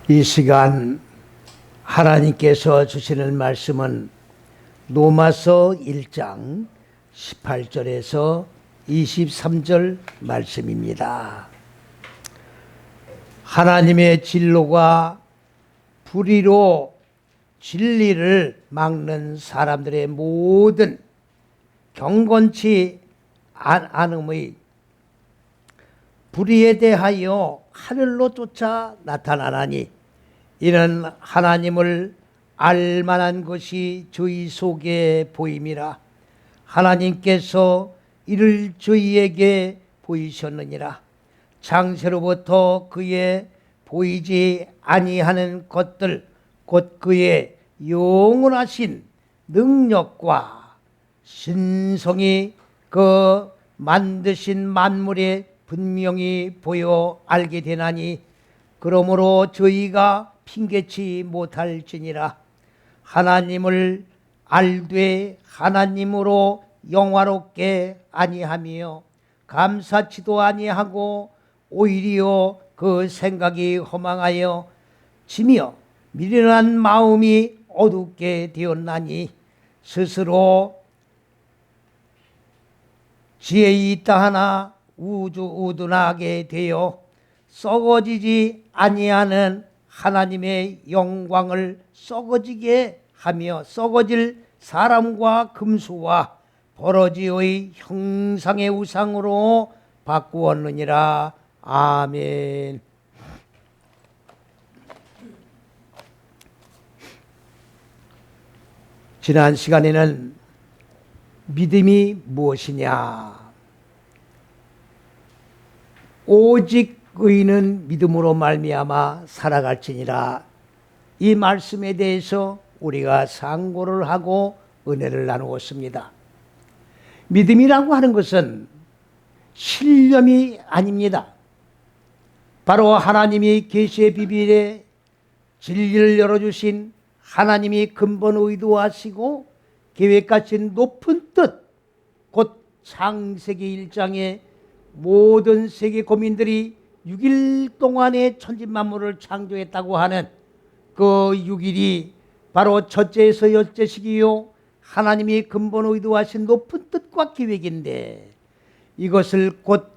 이 시간 하나님께서 주시는 말씀은 로마서 1장 18절에서 23절 말씀입니다. 하나님의 진로가 불의로 진리를 막는 사람들의 모든 경건치 않음의 불의에 대하여 하늘로 쫓아 나타나나니 이는 하나님을 알만한 것이 저희 속에 보임이라. 하나님께서 이를 저희에게 보이셨느니라. 창세로부터 그의 보이지 아니하는 것들 곧 그의 영원하신 능력과 신성이 그 만드신 만물에 분명히 보여 알게 되나니 그러므로 저희가 핑계치 못할지니라. 하나님을 알되 하나님으로 영화롭게 아니하며 감사치도 아니하고 오히려 그 생각이 허망하여 지며 미련한 마음이 어둡게 되었나니 스스로 지혜 있다 하나 우둔하게 되어 썩어지지 아니하는 하나님의 영광을 썩어지게 하며 썩어질 사람과 금수와 버러지의 형상의 우상으로 바꾸었느니라. 아멘. 지난 시간에는 믿음이 무엇이냐, 오직 의인은 믿음으로 말미암아 살아갈지니라, 이 말씀에 대해서 우리가 상고를 하고 은혜를 나누었습니다. 믿음이라고 하는 것은 신념이 아닙니다. 바로 하나님이 계시의 비밀에 진리를 열어주신 하나님이 근본 의도하시고 계획하신 높은 뜻, 곧 창세기 1장에 모든 세계 고민들이 6일 동안에 천지만물을 창조했다고 하는 그 6일이 바로 첫째에서 여째시기요 하나님이 근본 의도하신 높은 뜻과 계획인데, 이것을 곧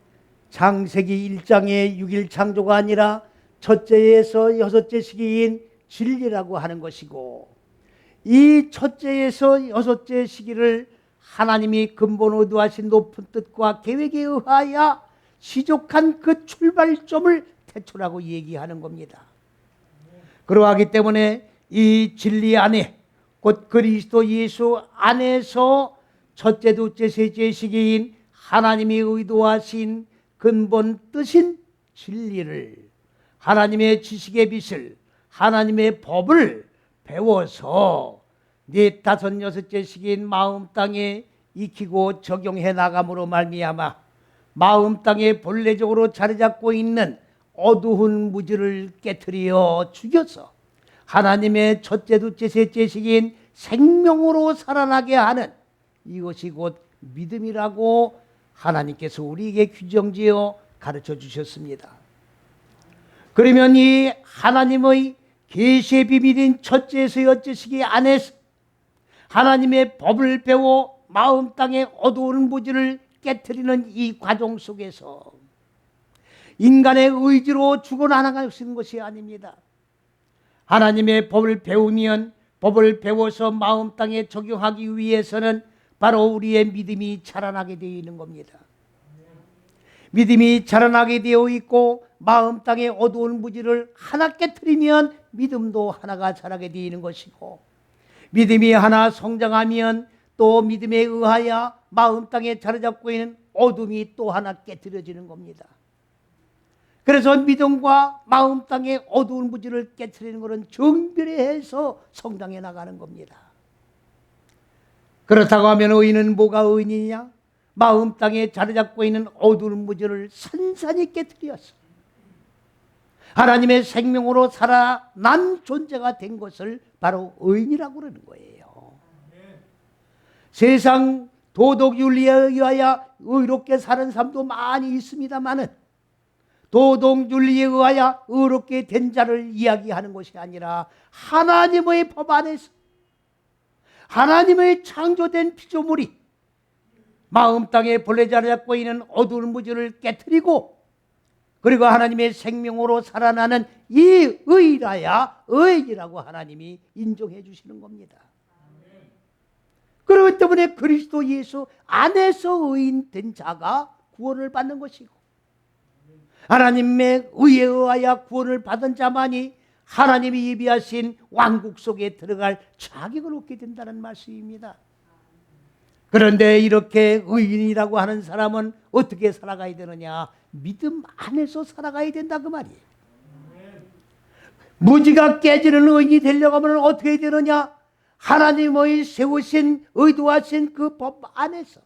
창세기 1장의 6일 창조가 아니라 첫째에서 여섯째 시기인 진리라고 하는 것이고, 이 첫째에서 여섯째 시기를 하나님이 근본 의도하신 높은 뜻과 계획에 의하여 시족한 그 출발점을 태초라고 얘기하는 겁니다. 그러하기 때문에 이 진리 안에, 곧 그리스도 예수 안에서 첫째, 둘째, 셋째 시기인 하나님이 의도하신 근본 뜻인 진리를, 하나님의 지식의 빛을, 하나님의 법을 배워서 네 다섯 여섯째 시기인 마음 땅에 익히고 적용해 나감으로 말미암아 마음 땅에 본래적으로 자리 잡고 있는 어두운 무지를 깨트려 죽여서 하나님의 첫째, 둘째, 셋째 시기인 생명으로 살아나게 하는 이것이 곧 믿음이라고 하나님께서 우리에게 규정지어 가르쳐 주셨습니다. 그러면 이 하나님의 계시의 비밀인 첫째에서 여째 시기 안에서 하나님의 법을 배워 마음 땅의 어두운 무지를 깨트리는 이 과정 속에서 인간의 의지로 죽어나가는 것이 아닙니다. 하나님의 법을 배우면, 법을 배워서 마음 땅에 적용하기 위해서는 바로 우리의 믿음이 자라나게 되어 있는 겁니다. 믿음이 자라나게 되어 있고 마음 땅의 어두운 무지를 하나 깨트리면 믿음도 하나가 자라게 되어 있는 것이고, 믿음이 하나 성장하면 또 믿음에 의하여 마음 땅에 자리 잡고 있는 어둠이 또 하나 깨트려지는 겁니다. 그래서 믿음과 마음 땅의 어두운 무지를 깨트리는 것은 정비례해서 성장해 나가는 겁니다. 그렇다고 하면 의인은 뭐가 의인이냐? 마음 땅에 자리 잡고 있는 어두운 무지를 산산히 깨트려서 하나님의 생명으로 살아난 존재가 된 것을 바로 의인이라고 그러는 거예요. 세상 도덕 윤리에 의하여 의롭게 사는 사람도 많이 있습니다만은 도덕윤리에 의하여 의롭게 된 자를 이야기하는 것이 아니라 하나님의 법 안에서 하나님의 창조된 피조물이 마음 땅에 벌레 자리 잡고 있는 어두운 무지를 깨뜨리고 그리고 하나님의 생명으로 살아나는 이 의라야 의이라고 하나님이 인정해 주시는 겁니다. 그렇기 때문에 그리스도 예수 안에서 의인 된 자가 구원을 받는 것이고 하나님의 의에 의하여 구원을 받은 자만이 하나님이 예비하신 왕국 속에 들어갈 자격을 얻게 된다는 말씀입니다. 그런데 이렇게 의인이라고 하는 사람은 어떻게 살아가야 되느냐? 믿음 안에서 살아가야 된다 그 말이에요. 무지가 깨지는 의인이 되려고 하면 어떻게 되느냐? 하나님의 세우신 의도하신 그 법 안에서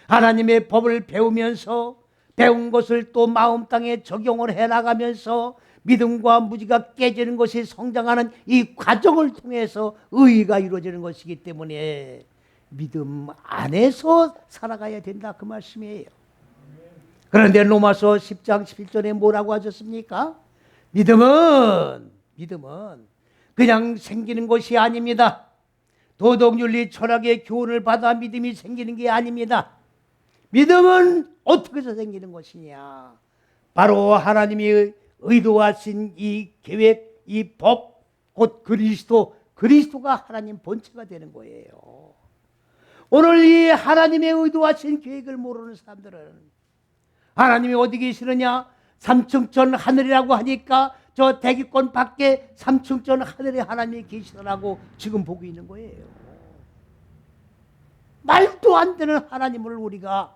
하나님의 법을 배우면서 배운 것을 또 마음 땅에 적용을 해나가면서 믿음과 무지가 깨지는 것이 성장하는 이 과정을 통해서 의의가 이루어지는 것이기 때문에 믿음 안에서 살아가야 된다 그 말씀이에요. 그런데 로마서 10장 11절에 뭐라고 하셨습니까? 믿음은 그냥 생기는 것이 아닙니다. 도덕윤리 철학의 교훈을 받아 믿음이 생기는 게 아닙니다. 믿음은 어떻게 해서 생기는 것이냐? 바로 하나님이 의도하신 이 계획, 이 법, 곧 그리스도가 하나님 본체가 되는 거예요. 오늘 이 하나님의 의도하신 계획을 모르는 사람들은 하나님이 어디 계시느냐? 삼층천 하늘이라고 하니까 저 대기권 밖에 삼층천 하늘에 하나님이 계시더라고 지금 보고 있는 거예요. 말도 안 되는 하나님을 우리가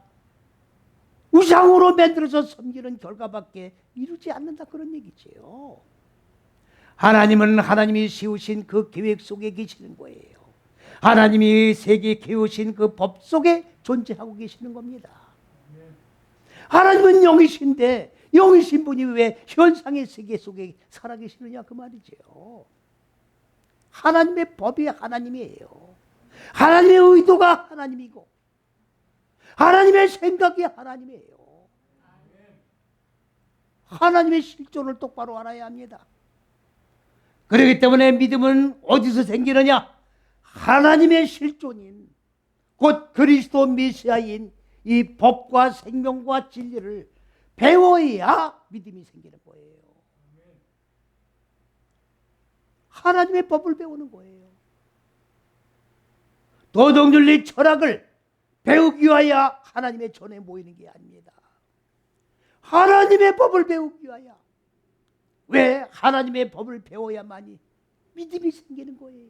우상으로 만들어서 섬기는 결과밖에 이루지 않는다 그런 얘기지요. 하나님은 하나님이 세우신 그 계획 속에 계시는 거예요. 하나님이 세계 세우신 그 법 속에 존재하고 계시는 겁니다. 하나님은 영이신데 영이신 분이 왜 현상의 세계 속에 살아계시느냐 그 말이죠. 하나님의 법이 하나님이에요. 하나님의 의도가 하나님이고 하나님의 생각이 하나님이에요. 하나님의 실존을 똑바로 알아야 합니다. 그렇기 때문에 믿음은 어디서 생기느냐? 하나님의 실존인 곧 그리스도 메시아인 이 법과 생명과 진리를 배워야 믿음이 생기는 거예요. 하나님의 법을 배우는 거예요. 도덕윤리 철학을 배우기 위하여 하나님의 전에 모이는 게 아닙니다. 하나님의 법을 배우기 위하여. 왜? 하나님의 법을 배워야만이 믿음이 생기는 거예요.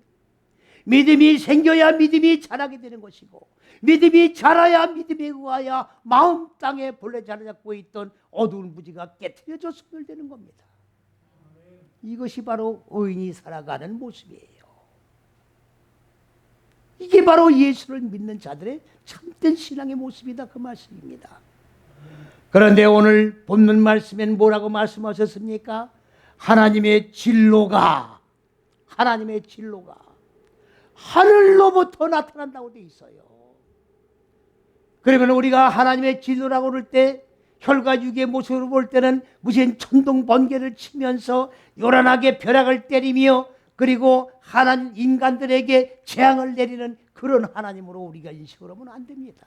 믿음이 생겨야 믿음이 자라게 되는 것이고 믿음이 자라야 믿음에 의하여 마음 땅에 본래 자리 잡고 있던 어두운 무지가 깨트려져 소멸되는 겁니다. 이것이 바로 의인이 살아가는 모습이에요. 이게 바로 예수를 믿는 자들의 참된 신앙의 모습이다 그 말씀입니다. 그런데 오늘 본문 말씀엔 뭐라고 말씀하셨습니까? 하나님의 진로가 하늘로부터 나타난다고 돼 있어요. 그러면 우리가 하나님의 진로라고 그럴 때 혈과 육의 모습으로 볼 때는 무슨 천둥 번개를 치면서 요란하게 벼락을 때리며 그리고 하나님 인간들에게 재앙을 내리는 그런 하나님으로 우리가 인식을 하면 안 됩니다.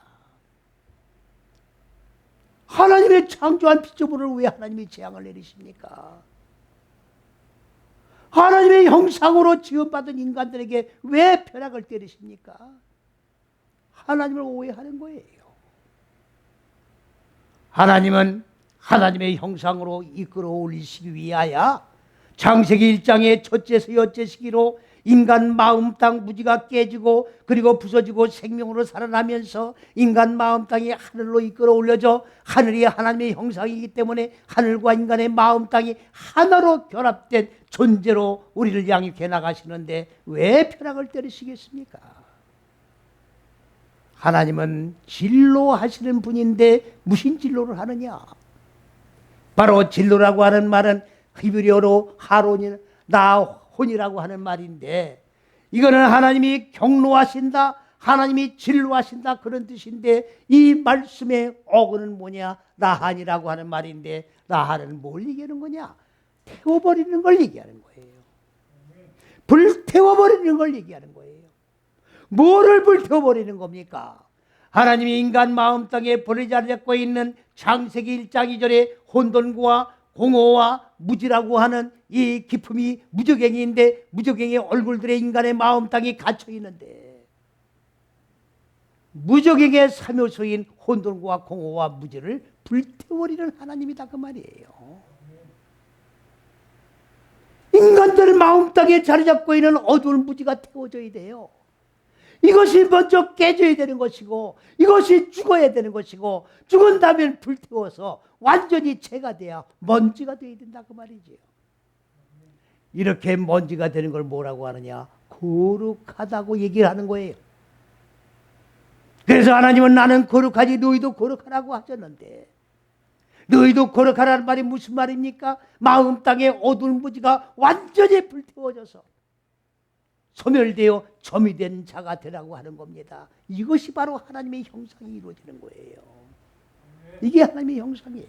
하나님의 창조한 피조물을 왜 하나님이 재앙을 내리십니까? 하나님의 형상으로 지음받은 인간들에게 왜 벼락을 때리십니까? 하나님을 오해하는 거예요. 하나님은 하나님의 형상으로 이끌어 올리시기 위하여 창세기 1장의 첫째서 여째 시기로 인간 마음 땅 무지가 깨지고 그리고 부서지고 생명으로 살아나면서 인간 마음 땅이 하늘로 이끌어 올려져 하늘이 하나님의 형상이기 때문에 하늘과 인간의 마음 땅이 하나로 결합된 존재로 우리를 양육해 나가시는데 왜 벼락을 때리시겠습니까? 하나님은 진로하시는 분인데 무슨 진로를 하느냐? 바로 진로라고 하는 말은 히브리어로 나혼이라고 하는 말인데 이거는 하나님이 경로하신다, 하나님이 진노하신다 그런 뜻인데, 이 말씀의 어근은 뭐냐? 라한이라고 하는 말인데, 라한은 뭘 얘기하는 거냐? 태워버리는 걸 얘기하는 거예요. 불태워버리는 걸 얘기하는 거예요. 뭐를 불태워버리는 겁니까? 하나님이 인간 마음 땅에 버리지 잡고 있는 창세기 1장 2절에 혼돈과 공허와 무지라고 하는 이 기품이 무저갱이인데, 무저갱이의 얼굴들의 인간의 마음 땅에 갇혀 있는데, 무저갱의 사묘소인 혼돈과 공허와 무지를 불태워버리는 하나님이다 그 말이에요. 인간들 마음 땅에 자리 잡고 있는 어두운 무지가 태워져야 돼요. 이것이 먼저 깨져야 되는 것이고, 이것이 죽어야 되는 것이고, 죽은 다음에 불태워서 완전히 재가 돼야 먼지가 되어야 된다 그 말이지요. 이렇게 먼지가 되는 걸 뭐라고 하느냐? 거룩하다고 얘기를 하는 거예요. 그래서 하나님은 나는 거룩하지 너희도 거룩하라고 하셨는데, 너희도 거룩하라는 말이 무슨 말입니까? 마음 땅에 어두운 무지가 완전히 불태워져서 소멸되어 점이 된 자가 되라고 하는 겁니다. 이것이 바로 하나님의 형상이 이루어지는 거예요. 이게 하나님의 형상이에요.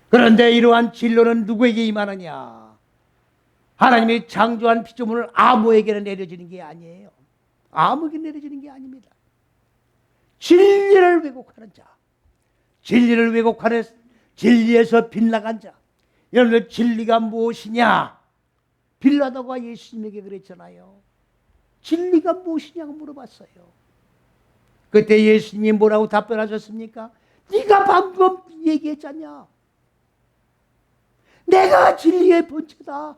그런데 이러한 진로는 누구에게 임하느냐? 하나님의 창조한 피조물을 아무에게나 내려지는 게 아니에요. 아무에게 내려지는 게 아닙니다. 진리를 왜곡하는 자, 진리를 왜곡하는, 진리에서 빗나간 자. 여러분들 진리가 무엇이냐? 빌라도가 예수님에게 그랬잖아요. 진리가 무엇이냐고 물어봤어요. 그때 예수님이 뭐라고 답변하셨습니까? 네가 방금 얘기했잖냐. 내가 진리의 본체다.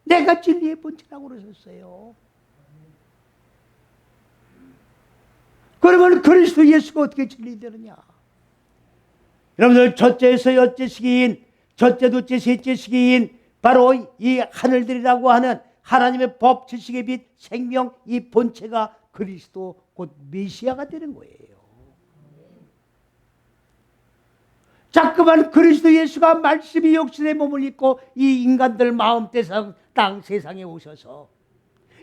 내가 진리의 본체라고 그러셨어요. 그러면 그리스도 예수가 어떻게 진리되느냐? 여러분들 첫째에서 여째 시기인, 첫째, 둘째, 셋째 시기인 바로 이 하늘들이라고 하는 하나님의 법, 지식의 빛, 생명, 이 본체가 그리스도 곧 메시아가 되는 거예요. 자꾸만 그리스도 예수가 말씀이 육신의 몸을 입고 이 인간들 마음 땅 세상에 오셔서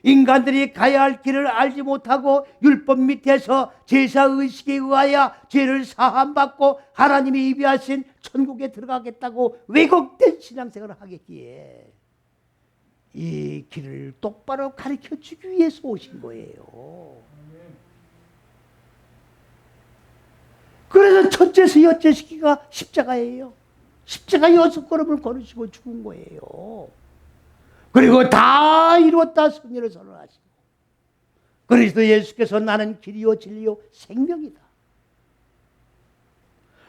인간들이 가야 할 길을 알지 못하고 율법 밑에서 제사의식에 의하여 죄를 사함받고 하나님이 예비하신 천국에 들어가겠다고 왜곡된 신앙생활을 하겠기에 이 길을 똑바로 가르쳐주기 위해서 오신 거예요. 그래서 첫째에서 여째 시기가 십자가예요. 십자가 6걸음을 걸으시고 죽은 거예요. 그리고 다 이루었다 승리를 선언하시고, 그리스도 예수께서 나는 길이요 진리요 생명이다.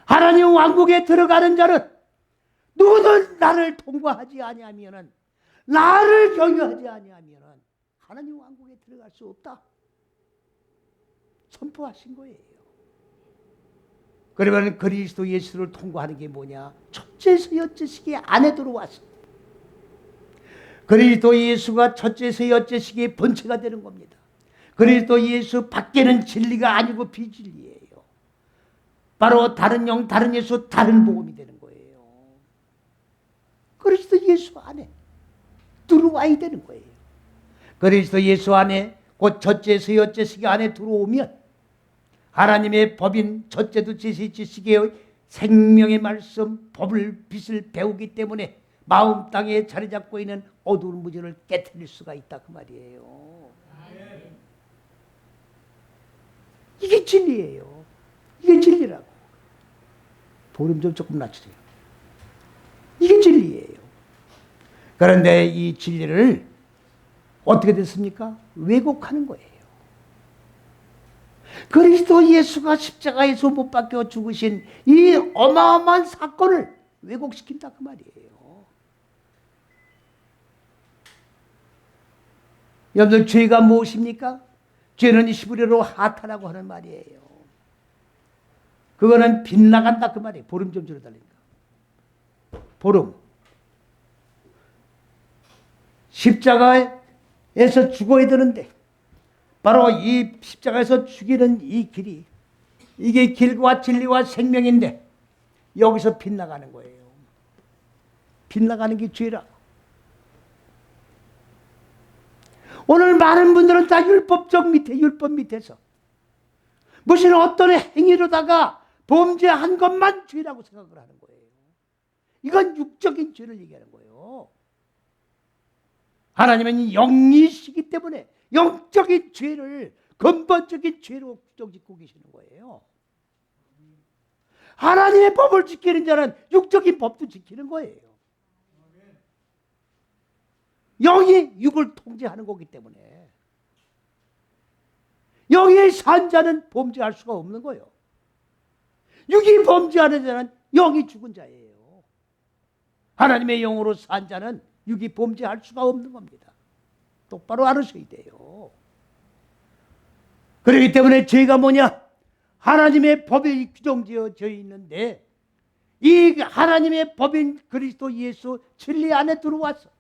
하나님 왕국에 들어가는 자는 누구든 나를 통과하지 아니하면은, 나를 경유하지 아니하면은 하나님 왕국에 들어갈 수 없다 선포하신 거예요. 그러면 그리스도 예수를 통과하는 게 뭐냐? 첫째에서 여째 시기에 안에 들어왔습니다. 그리스도 예수가 첫째에서 여째 시기의 본체가 되는 겁니다. 그리스도 예수 밖에는 진리가 아니고 비진리예요. 바로 다른 영, 다른 예수, 다른 복음이 되는 거예요. 그리스도 예수 안에 들어와야 되는 거예요. 그리스도 예수 안에 곧 첫째에서 여째 시기 안에 들어오면 하나님의 법인 첫째, 둘째, 셋째 시기의 생명의 말씀, 법을, 빛을 배우기 때문에 마음 땅에 자리 잡고 있는 어두운 무지를 깨트릴 수가 있다 그 말이에요. 이게 진리예요. 이게 진리라고. 볼륨 좀 조금 낮추세요. 이게 진리예요. 그런데 이 진리를 어떻게 됐습니까? 왜곡하는 거예요. 그리스도 예수가 십자가에서 못 박혀 죽으신 이 어마어마한 사건을 왜곡시킨다 그 말이에요. 여러분들 죄가 무엇입니까? 죄는 히브리어로 하타라고 하는 말이에요. 그거는 빗나간다 그 말이에요. 보름 좀 줄여달라니까. 보름. 십자가에서 죽어야 되는데 바로 이 십자가에서 죽이는 이 길이, 이게 길과 진리와 생명인데 여기서 빗나가는 거예요. 빗나가는 게 죄라. 오늘 많은 분들은 다 율법 밑에서 무슨 어떤 행위로다가 범죄한 것만 죄라고 생각을 하는 거예요. 이건 육적인 죄를 얘기하는 거예요. 하나님은 영이시기 때문에 영적인 죄를 근본적인 죄로 규정짓고 계시는 거예요. 하나님의 법을 지키는 자는 육적인 법도 지키는 거예요. 영이 육을 통제하는 거기 때문에 영의 산 자는 범죄할 수가 없는 거예요. 육이 범죄하는 자는 영이 죽은 자예요. 하나님의 영으로 산 자는 육이 범죄할 수가 없는 겁니다. 똑바로 알으셔야 돼요. 그렇기 때문에 죄가 뭐냐? 하나님의 법이 규정되어져 있는데 이 하나님의 법인 그리스도 예수 진리 안에 들어와서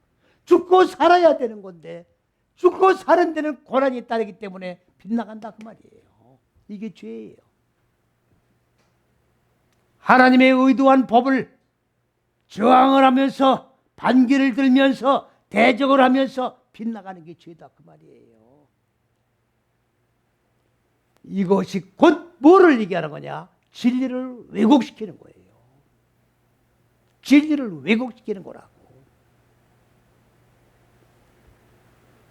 죽고 살아야 되는 건데 죽고 사는 데는 고난이 따르기 때문에 빗나간다 그 말이에요. 이게 죄예요. 하나님의 의도한 법을 저항을 하면서 반기를 들면서 대적을 하면서 빗나가는 게 죄다 그 말이에요. 이것이 곧 뭐를 얘기하는 거냐? 진리를 왜곡시키는 거예요. 진리를 왜곡시키는 거라고.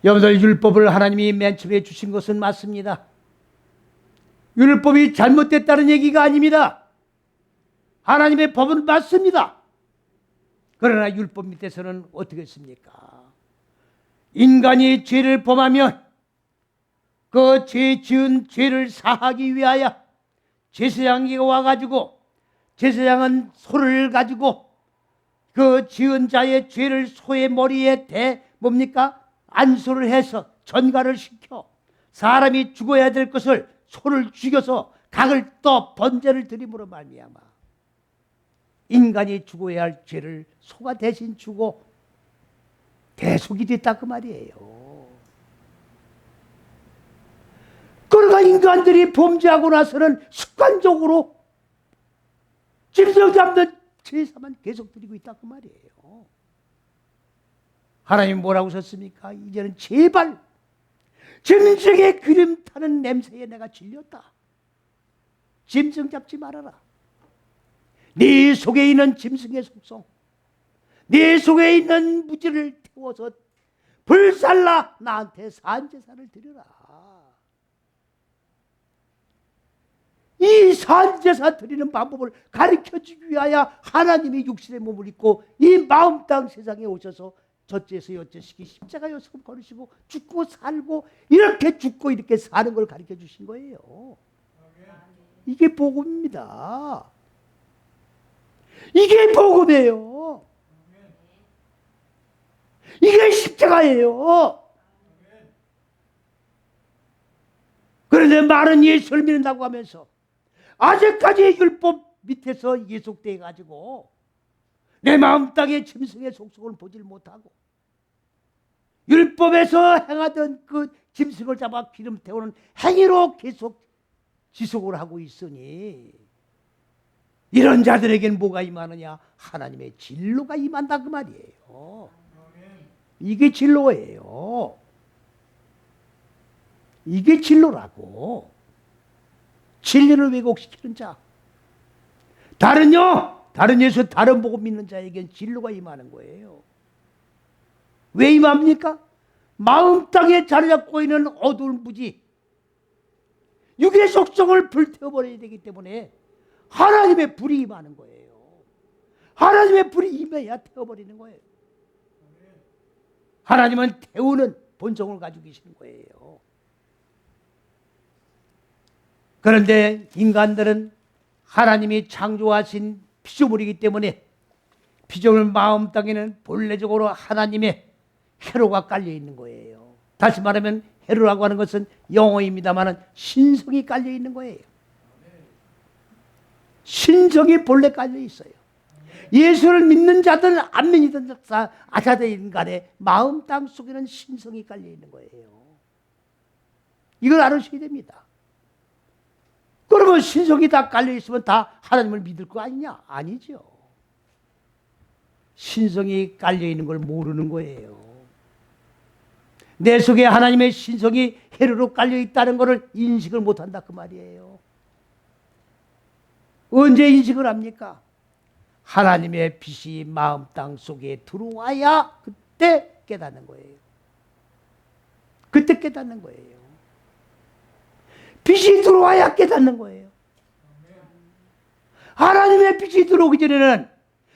여러분들 율법을 하나님이 맨 처음에 주신 것은 맞습니다. 율법이 잘못됐다는 얘기가 아닙니다. 하나님의 법은 맞습니다. 그러나 율법 밑에서는 어떻게 했습니까? 인간이 죄를 범하면 그 죄 지은 죄를 사하기 위하여 제사장이 와가지고 제사장은 소를 가지고 그 지은 자의 죄를 소의 머리에 뭡니까? 안수를 해서 전가를 시켜 사람이 죽어야 될 것을 소를 죽여서 각을 떠 번제를 드림으로 말미암아 인간이 죽어야 할 죄를 소가 대신 주고 대속이 됐다 그 말이에요. 그러나 인간들이 범죄하고 나서는 습관적으로 짐승 잡는 제사만 계속 드리고 있다 그 말이에요. 하나님 뭐라고 하셨습니까? 이제는 제발 짐승의 기름 타는 냄새에 내가 질렸다. 짐승 잡지 말아라. 네 속에 있는 짐승의 속성, 네 속에 있는 무지를 태워서 불살라 나한테 산제사를 드려라. 이 산제사 드리는 방법을 가르쳐주기 위하여 하나님이 육신의 몸을 입고 이 마음 땅 세상에 오셔서 저째서 여째시기 십자가에 서 걸으시고 죽고 살고 이렇게 죽고 이렇게 사는 걸 가르쳐 주신 거예요. 이게 복음입니다. 이게 복음이에요. 이게 십자가예요. 그런데 많은 예수를 믿는다고 하면서 아직까지 율법 밑에서 예속돼 가지고 내 마음 땅에 짐승의 속성을 보질 못하고 율법에서 행하던 그 짐승을 잡아 기름 태우는 행위로 계속 지속을 하고 있으니 이런 자들에게는 뭐가 임하느냐? 하나님의 진로가 임한다 그 말이에요. 이게 진로예요. 이게 진로라고. 진리를 왜곡시키는 자. 다른 예수, 다른 복음 믿는 자에겐 진로가 임하는 거예요. 왜 임합니까? 마음 땅에 자리 잡고 있는 어두운 무지, 육의 속성을 불태워버려야 되기 때문에 하나님의 불이 임하는 거예요. 하나님의 불이 임해야 태워버리는 거예요. 하나님은 태우는 본성을 가지고 계시는 거예요. 그런데 인간들은 하나님이 창조하신 피조물이기 때문에 피조물 마음 땅에는 본래적으로 하나님의 해로가 깔려 있는 거예요. 다시 말하면 해로라고 하는 것은 영어입니다만 신성이 깔려 있는 거예요. 신성이 본래 깔려 있어요. 예수를 믿는 자들 안 믿는 자들 간에 마음 땅 속에는 신성이 깔려 있는 거예요. 이걸 알으셔야 됩니다. 그러면 신성이 다 깔려 있으면 다 하나님을 믿을 거 아니냐? 아니죠. 신성이 깔려 있는 걸 모르는 거예요. 내 속에 하나님의 신성이 해로로 깔려 있다는 것을 인식을 못한다 그 말이에요. 언제 인식을 합니까? 하나님의 빛이 마음 땅 속에 들어와야 그때 깨닫는 거예요. 그때 깨닫는 거예요. 빛이 들어와야 깨닫는 거예요. 하나님의 빛이 들어오기 전에는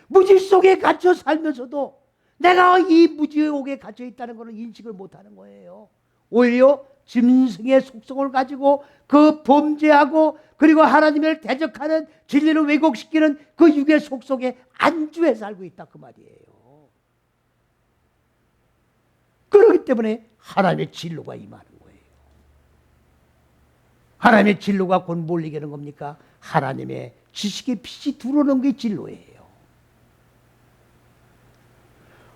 무지 속에 갇혀 살면서도 내가 이 무지옥에 갇혀 있다는 것을 인식을 못하는 거예요. 오히려 짐승의 속성을 가지고 그 범죄하고 그리고 하나님을 대적하는 진리를 왜곡시키는 그 육의 속성에 안주해 살고 있다 그 말이에요. 그렇기 때문에 하나님의 진로가 임하는 거예요. 하나님의 진로가 곧 뭘 얘기하는 겁니까? 하나님의 지식의 빛이 들어오는 게 진로예요.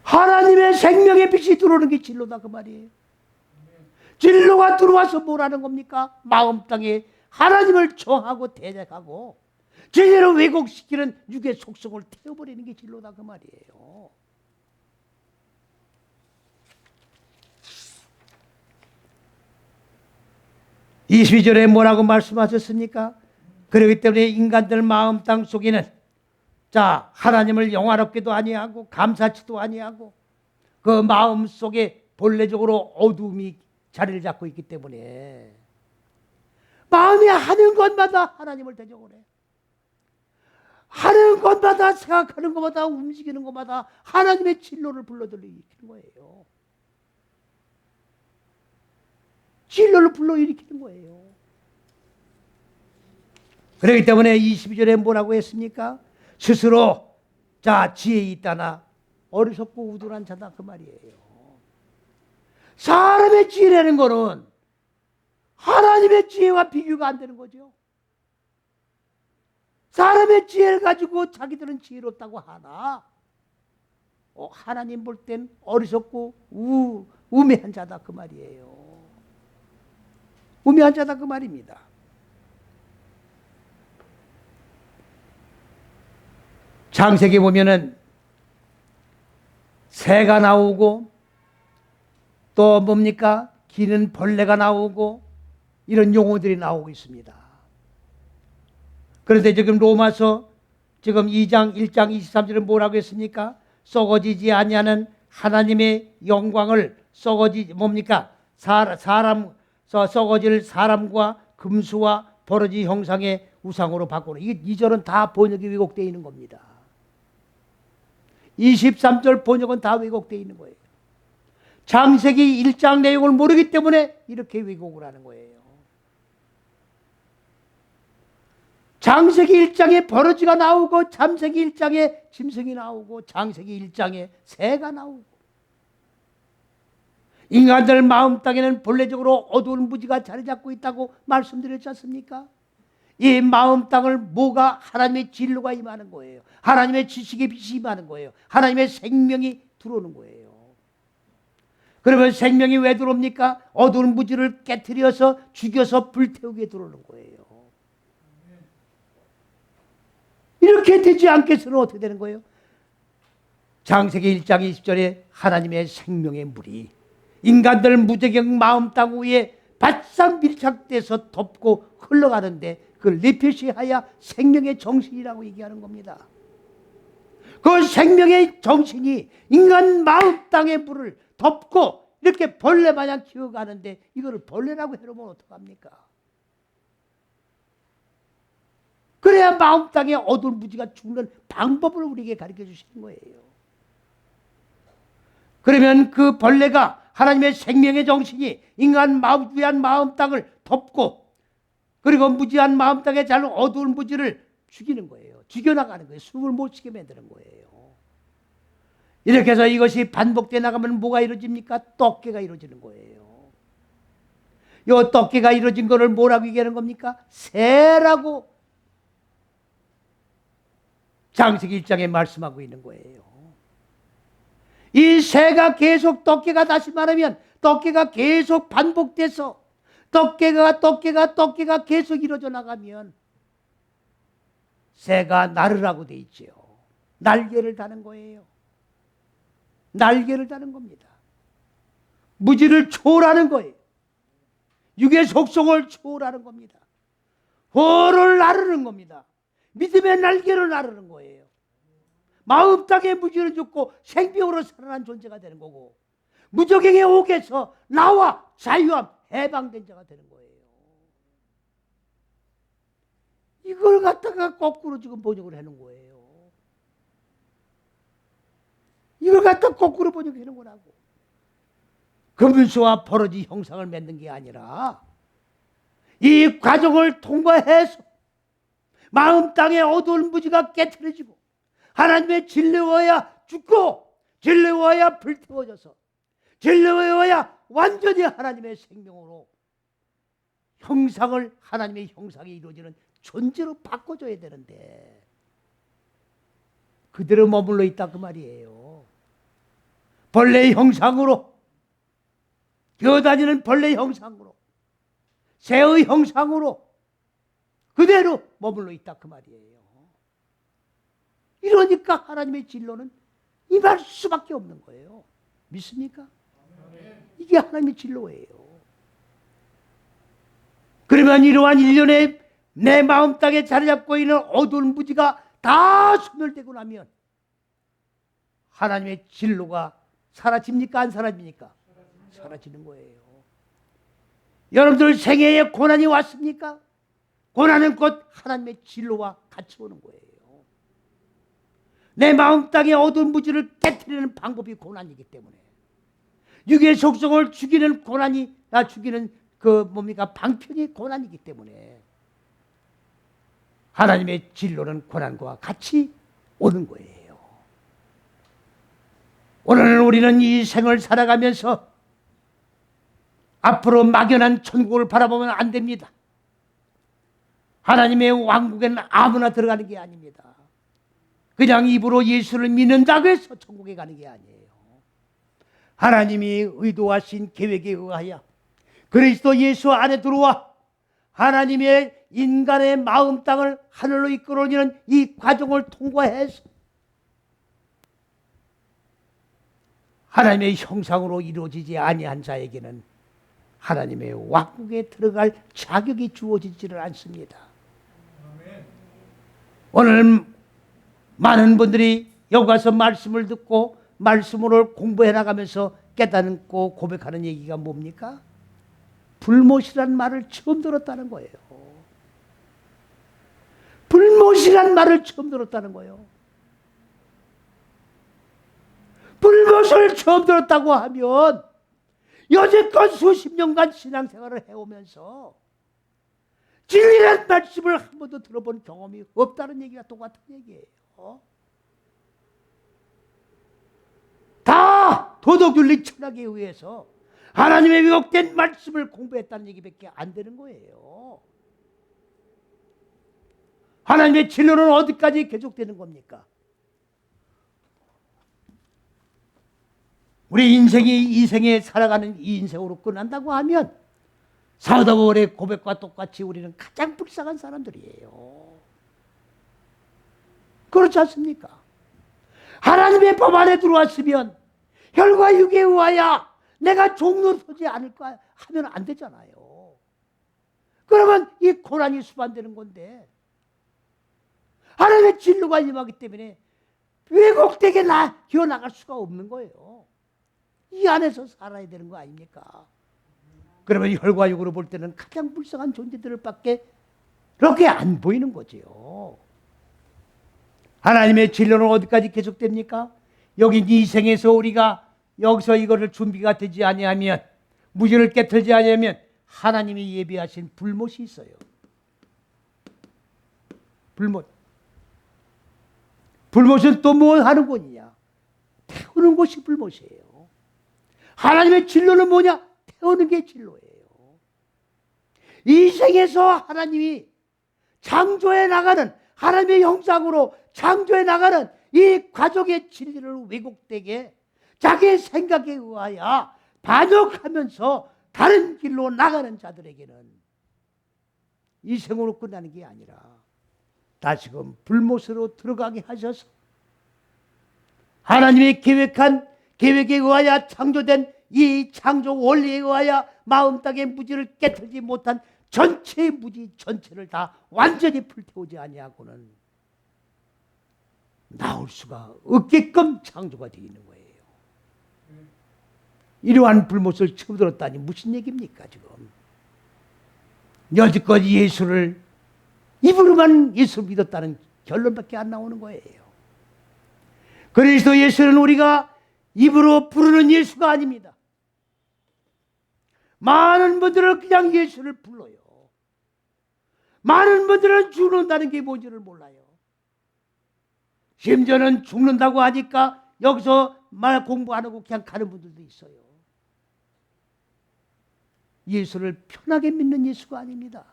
하나님의 생명의 빛이 들어오는 게 진로다 그 말이에요. 진로가 들어와서 뭐라는 겁니까? 마음 땅에 하나님을 정하고 대적하고 진리를 왜곡시키는 육의 속성을 태워버리는 게 진로다 그 말이에요. (22절에) 뭐라고 말씀하셨습니까? 그렇기 때문에 인간들 마음 땅 속에는 자 하나님을 영화롭게도 아니하고 감사치도 아니하고 그 마음 속에 본래적으로 어둠이 자리를 잡고 있기 때문에 마음이 하는 것마다 하나님을 대적을 해. 하는 것마다 생각하는 것마다 움직이는 것마다 하나님의 진로를 불러일으키는 거예요. 진로를 불러일으키는 거예요. 그렇기 때문에 22절에 뭐라고 했습니까? 스스로 자 지혜 있다나 어리석고 우둔한 자다 그 말이에요. 사람의 지혜라는 거는 하나님의 지혜와 비교가 안 되는 거죠. 사람의 지혜를 가지고 자기들은 지혜롭다고 하나 하나님 볼 땐 어리석고 우매한 자다 그 말이에요. 우매한 자다 그 말입니다. 창세기 보면은 새가 나오고 또 뭡니까? 기는 벌레가 나오고 이런 용어들이 나오고 있습니다. 그런데 지금 로마서 지금 2장 1장 23절에 뭐라고 했습니까? 썩어지지 아니하는 하나님의 영광을 뭡니까? 썩어질 사람과 금수와 버러지 형상의 우상으로 바꾸는 이 절은 다 번역이 왜곡되어 있는 겁니다. 23절 번역은 다 왜곡되어 있는 거예요. 창세기 1장 내용을 모르기 때문에 이렇게 왜곡을 하는 거예요. 창세기 1장에 버러지가 나오고 창세기 1장에 짐승이 나오고 창세기 1장에 새가 나오고 인간들 마음 땅에는 본래적으로 어두운 무지가 자리 잡고 있다고 말씀드렸지 않습니까? 이 마음 땅을 뭐가 하나님의 진로가 임하는 거예요. 하나님의 지식의 빛이 임하는 거예요. 하나님의 생명이 들어오는 거예요. 그러면 생명이 왜 들어옵니까? 어두운 무지를 깨트려서 죽여서 불태우게 들어오는 거예요. 이렇게 되지 않겠으면 어떻게 되는 거예요? 창세기 1장 20절에 하나님의 생명의 물이 인간들 무저경 마음 땅 위에 바싹 밀착돼서 덮고 흘러가는데 그걸 리표시하여 생명의 정신이라고 얘기하는 겁니다. 그 생명의 정신이 인간 마음 땅의 물을 덮고 이렇게 벌레 마냥 기어가는데 이거를 벌레라고 해놓으면 어떡합니까? 그래야 마음 땅에 어두운 무지가 죽는 방법을 우리에게 가르쳐 주시는 거예요. 그러면 그 벌레가 하나님의 생명의 정신이 인간 마음 위한 마음 땅을 덮고 그리고 무지한 마음 땅에 자는 어두운 무지를 죽이는 거예요. 죽여나가는 거예요. 숨을 못 쉬게 만드는 거예요. 이렇게 해서 이것이 반복되어 나가면 뭐가 이루어집니까? 떡깨가 이루어지는 거예요. 이 떡깨가 이루어진 것을 뭐라고 얘기하는 겁니까? 새라고 창세기 1장에 말씀하고 있는 거예요. 이 새가 계속 떡깨가 다시 말하면 떡깨가 계속 반복돼서 떡깨가 계속 이루어져 나가면 새가 날으라고 돼 있지요. 날개를 다는 거예요. 날개를 다는 겁니다. 무지를 초월하는 거예요. 육의 속성을 초월하는 겁니다. 호를 나르는 겁니다. 믿음의 날개를 나르는 거예요. 마음 땅의 무지를 죽고 생명으로 살아난 존재가 되는 거고, 무적행의 옥에서 나와 자유함, 해방된 자가 되는 거예요. 이걸 갖다가 거꾸로 지금 번역을 해놓은 거예요. 이걸 갖다 거꾸로 번역해 놓은 거라고. 금은수와 버러지 형상을 맺는 게 아니라 이 과정을 통과해서 마음 땅의 어두운 무지가 깨트려지고 하나님의 진리와야 죽고 진리와야 불태워져서 진리와야 완전히 하나님의 생명으로 형상을 하나님의 형상이 이루어지는 존재로 바꿔줘야 되는데 그대로 머물러 있다 그 말이에요. 벌레의 형상으로 기어다니는 벌레의 형상으로 새의 형상으로 그대로 머물러 있다 그 말이에요. 이러니까 하나님의 진로는 임할 수밖에 없는 거예요. 믿습니까? 이게 하나님의 진로예요. 그러면 이러한 일련의 내 마음 땅에 자리 잡고 있는 어두운 무지가 다 소멸되고 나면 하나님의 진로가 사라집니까? 안 사라집니까? 사라지는 거예요. 여러분들 생애에 고난이 왔습니까? 고난은 곧 하나님의 진로와 같이 오는 거예요. 내 마음 땅의 어두운 무지를 깨트리는 방법이 고난이기 때문에 육의 속성을 죽이는 고난이 죽이는 방편이 고난이기 때문에 하나님의 진로는 고난과 같이 오는 거예요. 오늘 우리는 이 생을 살아가면서 앞으로 막연한 천국을 바라보면 안 됩니다. 하나님의 왕국에는 아무나 들어가는 게 아닙니다. 그냥 입으로 예수를 믿는다고 해서 천국에 가는 게 아니에요. 하나님이 의도하신 계획에 의하여 그리스도 예수 안에 들어와 하나님의 인간의 마음 땅을 하늘로 이끌어오는 이 과정을 통과해서 하나님의 형상으로 이루어지지 아니한 자에게는 하나님의 왕국에 들어갈 자격이 주어지지를 않습니다. 오늘 많은 분들이 여기 와서 말씀을 듣고 말씀으로 공부해 나가면서 깨닫고 고백하는 얘기가 뭡니까? 불못이란 말을 처음 들었다는 거예요. 불못이란 말을 처음 들었다는 거예요. 불못을 처음 들었다고 하면 여태껏 수십 년간 신앙생활을 해오면서 진리란 말씀을 한 번도 들어본 경험이 없다는 얘기가 똑같은 얘기예요. 다 도덕윤리 철학에 의해서 하나님의 왜곡된 말씀을 공부했다는 얘기밖에 안 되는 거예요. 하나님의 진로는 어디까지 계속되는 겁니까? 우리 인생이 이 생에 살아가는 이 인생으로 끝난다고 하면 사도바울의 고백과 똑같이 우리는 가장 불쌍한 사람들이에요. 그렇지 않습니까? 하나님의 법 안에 들어왔으면 혈과 육에 의하여 내가 종로 서지 않을까 하면 안 되잖아요. 그러면 이 고난이 수반되는 건데 하나님의 진로가 임하기 때문에 왜곡되게 기어나갈 수가 없는 거예요. 이 안에서 살아야 되는 거 아닙니까? 그러면 혈과 육으로 볼 때는 가장 불쌍한 존재들 밖에 그렇게 안 보이는 거지요. 하나님의 진로는 어디까지 계속됩니까? 여기 이 생에서 우리가 여기서 이거를 준비가 되지 아니하면 무지를 깨트리지 아니하면 하나님이 예비하신 불못이 있어요. 불못. 불못은 또 뭘 하는 곳이냐? 태우는 곳이 불못이에요. 하나님의 진로는 뭐냐? 태우는 게 진로예요. 이 생에서 하나님이 창조해 나가는 하나님의 형상으로 창조해 나가는 이 가족의 진리를 왜곡되게 자기의 생각에 의하여 반역하면서 다른 길로 나가는 자들에게는 이 생으로 끝나는 게 아니라 다시금 불못으로 들어가게 하셔서 하나님의 계획한 계획에 의하여 창조된 이 창조 원리에 의하여 마음 땅의 무지를 깨뜨리지 못한 전체의 무지 전체를 다 완전히 불태우지 아니하고는 나올 수가 없게끔 창조가 되어 있는 거예요. 이러한 불못을 처음 들었다니 무슨 얘기입니까 지금? 여지껏 예수를 입으로만 예수를 믿었다는 결론밖에 안 나오는 거예요. 그리스도 예수는 우리가 입으로 부르는 예수가 아닙니다. 많은 분들은 그냥 예수를 불러요. 많은 분들은 죽는다는 게 뭔지를 몰라요. 심지어는 죽는다고 하니까 여기서 말 공부 안 하고 그냥 가는 분들도 있어요. 예수를 편하게 믿는 예수가 아닙니다.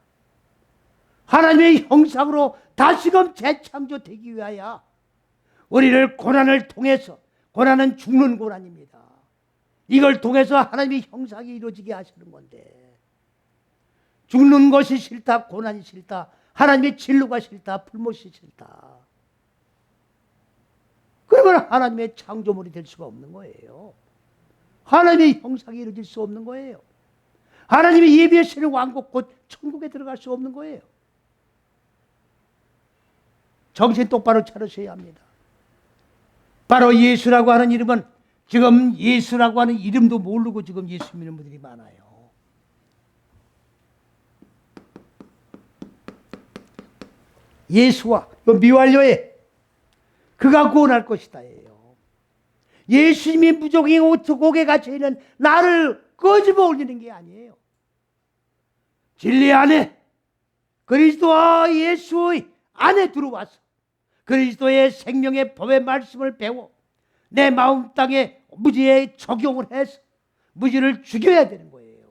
하나님의 형상으로 다시금 재창조되기 위하여 우리를 고난을 통해서, 고난은 죽는 고난입니다. 이걸 통해서 하나님의 형상이 이루어지게 하시는 건데, 죽는 것이 싫다, 고난이 싫다, 하나님의 진로가 싫다, 불못이 싫다, 그러면 하나님의 창조물이 될 수가 없는 거예요. 하나님의 형상이 이루어질 수 없는 거예요. 하나님이 예비하시는 왕국 곧 천국에 들어갈 수 없는 거예요. 정신 똑바로 차리셔야 합니다. 바로 예수라고 하는 이름은, 지금 예수라고 하는 이름도 모르고 지금 예수 믿는 분들이 많아요. 예수와 미완료에 그가 구원할 것이다예요. 예수님이 무조건이 고개 갇혀 있는 나를 끄집어 올리는 게 아니에요. 진리 안에, 그리스도와 예수의 안에 들어와서 그리스도의 생명의 법의 말씀을 배워 내 마음 땅에 무지에 적용을 해서 무지를 죽여야 되는 거예요.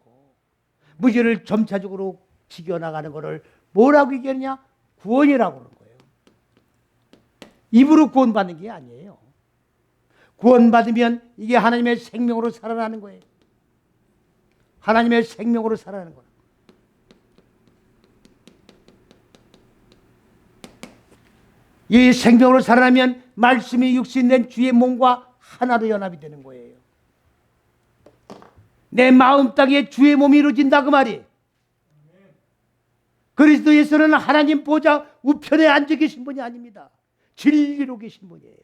무지를 점차적으로 죽여나가는 것을 뭐라고 얘기하느냐? 구원이라고 하는 거예요. 입으로 구원받는 게 아니에요. 구원받으면 이게 하나님의 생명으로 살아나는 거예요. 하나님의 생명으로 살아나는 거예요. 이 생명으로 살아나면 말씀이 육신된 주의 몸과 하나로 연합이 되는 거예요. 내 마음 땅에 주의 몸이 이루어진다 그 말이에요. 그리스도 예수는 하나님 보좌 우편에 앉아 계신 분이 아닙니다. 진리로 계신 분이에요.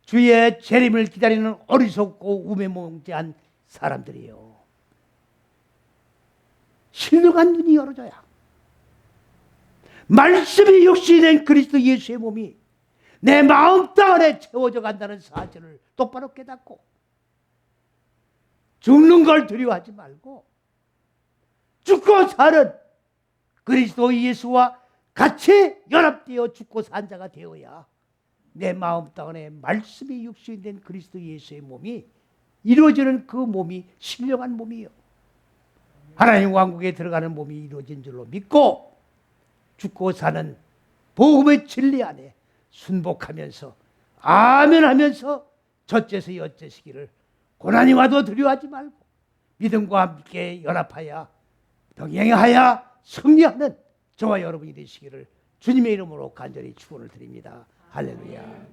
주의 재림을 기다리는 어리석고 우매몽재한 사람들이에요. 신령한 눈이 열어져야 말씀이 육신이 된 그리스도 예수의 몸이 내 마음 땅 안에 채워져 간다는 사실을 똑바로 깨닫고 죽는 걸 두려워하지 말고 죽고 사는 그리스도 예수와 같이 연합되어 죽고 산 자가 되어야 내 마음 땅 안에 말씀이 육신이 된 그리스도 예수의 몸이 이루어지는 그 몸이 신령한 몸이요. 하나님 왕국에 들어가는 몸이 이루어진 줄로 믿고 죽고 사는 복음의 진리 안에 순복하면서 아멘 하면서 저째서 여째시기를 고난이 와도 두려워하지 말고 믿음과 함께 연합하여 병행하여 승리하는 저와 여러분이 되시기를 주님의 이름으로 간절히 축원을 드립니다. 할렐루야.